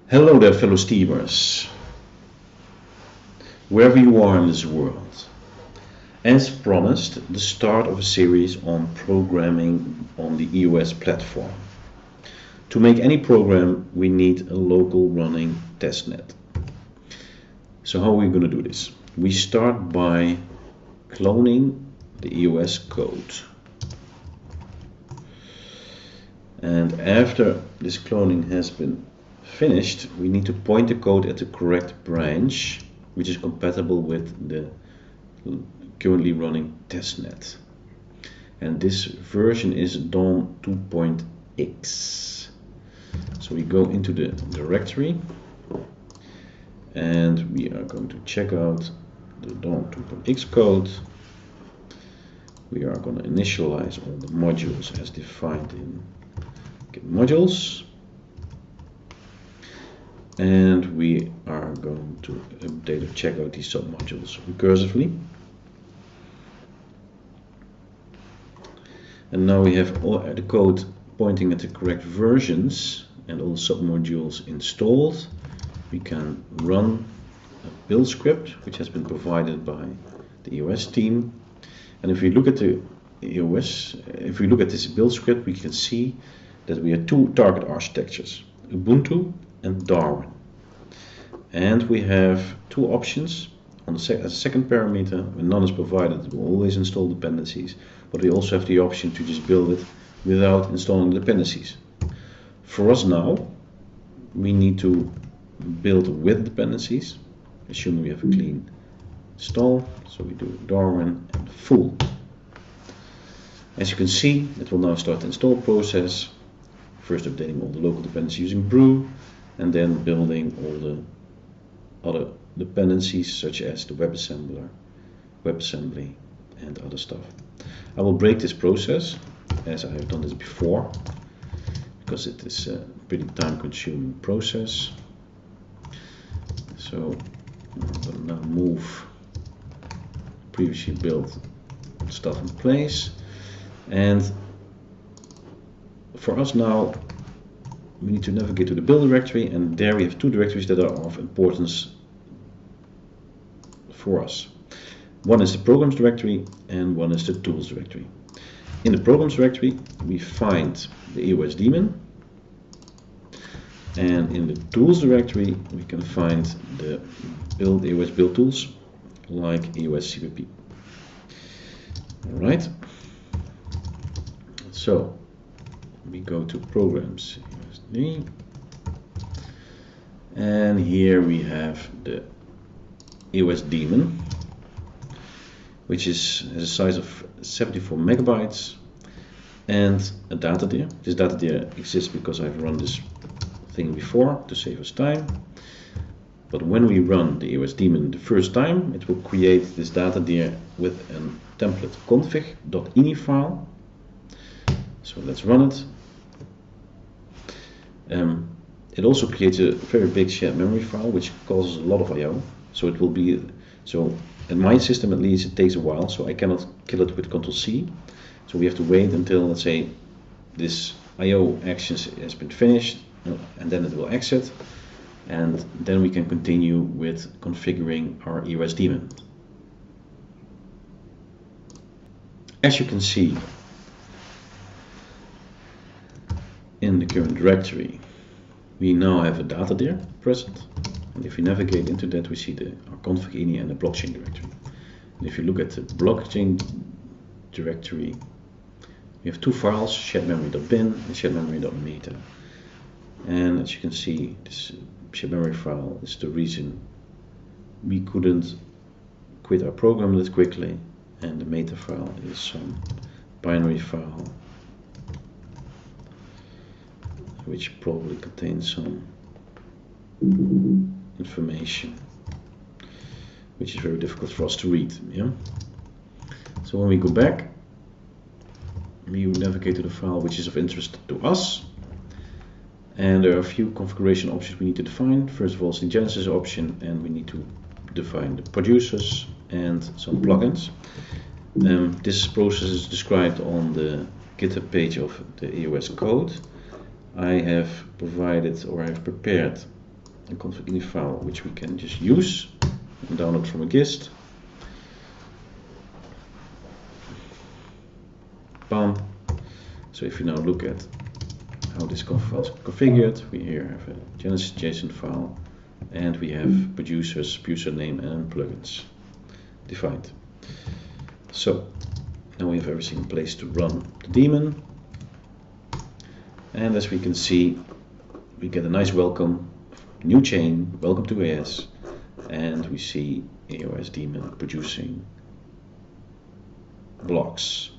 Hello there, fellow steamers, wherever you are in this world. As promised, the start of a series on programming on the EOS platform. To make any program, we need a local running testnet. So how are we going to do this? We start by cloning the EOS code. And after this cloning has been finished, we need to point the code at the correct branch, which is compatible with the currently running testnet. And this version is DOM 2.x. So we go into the directory and we are going to check out the DOM 2.x code. We are going to initialize all the modules as defined in Git modules. And we are going to update or check out these submodules recursively. And now we have all the code pointing at the correct versions and all the submodules installed. We can run a build script which has been provided by the EOS team. And if we look at the EOS, if we look at this build script, we can see that we have two target architectures, Ubuntu and Darwin. And we have two options. On the as a second parameter, when none is provided, it will always install dependencies. But we also have the option to just build it without installing dependencies. For us now, we need to build with dependencies, assuming we have a clean install. So we do Darwin and full. As you can see, it will now start the install process. First updating all the local dependencies using brew, and then building all the other dependencies such as the WebAssembly and other stuff. I will break this process as I have done this before because it is a pretty time-consuming process. So I'm going to now move previously built stuff in place, and for us now we need to navigate to the build directory, and there we have two directories that are of importance for us. One is the programs directory and one is the tools directory. In the programs directory we find the EOS daemon, and in the tools directory we can find the EOS build tools like EOS CPP. Alright, so we go to programs EOS, and here we have the EOS daemon, which has a size of 74 megabytes and a data dir. This data dir exists because I've run this thing before to save us time. But when we run the EOS daemon the first time, it will create this data dir with a template config.ini file. So let's run it. It also creates a very big shared memory file which causes a lot of I/O. So it will be, so in my system at least it takes a while, so I cannot kill it with Ctrl+C. So we have to wait until, let's say, this I/O actions has been finished, and then it will exit, and then we can continue with configuring our EOS daemon. As you can see in the current directory, we now have a data dir present, and if we navigate into that we see our config.ini and the blockchain directory. And if you look at the blockchain directory, we have two files, sharedmemory.bin and sharedmemory.meta. And as you can see, this shared memory file is the reason we couldn't quit our program that quickly, and the meta file is some binary file which probably contains some information which is very difficult for us to read. Yeah. So when we go back, we navigate to the file which is of interest to us, and there are a few configuration options we need to define. First of all, it's the Genesis option, and we need to define the producers and some plugins. This process is described on the GitHub page of the EOS code. I have provided, or I have prepared a config.ini file which we can just use and download from a gist. Bam. So if you now look at how this config file is configured, we here have a Genesis JSON file, and we have producers, producer name, and plugins defined. So now we have everything in place to run the daemon, and as we can see, we get a nice welcome, new chain, welcome to EOS, and we see EOS daemon producing blocks.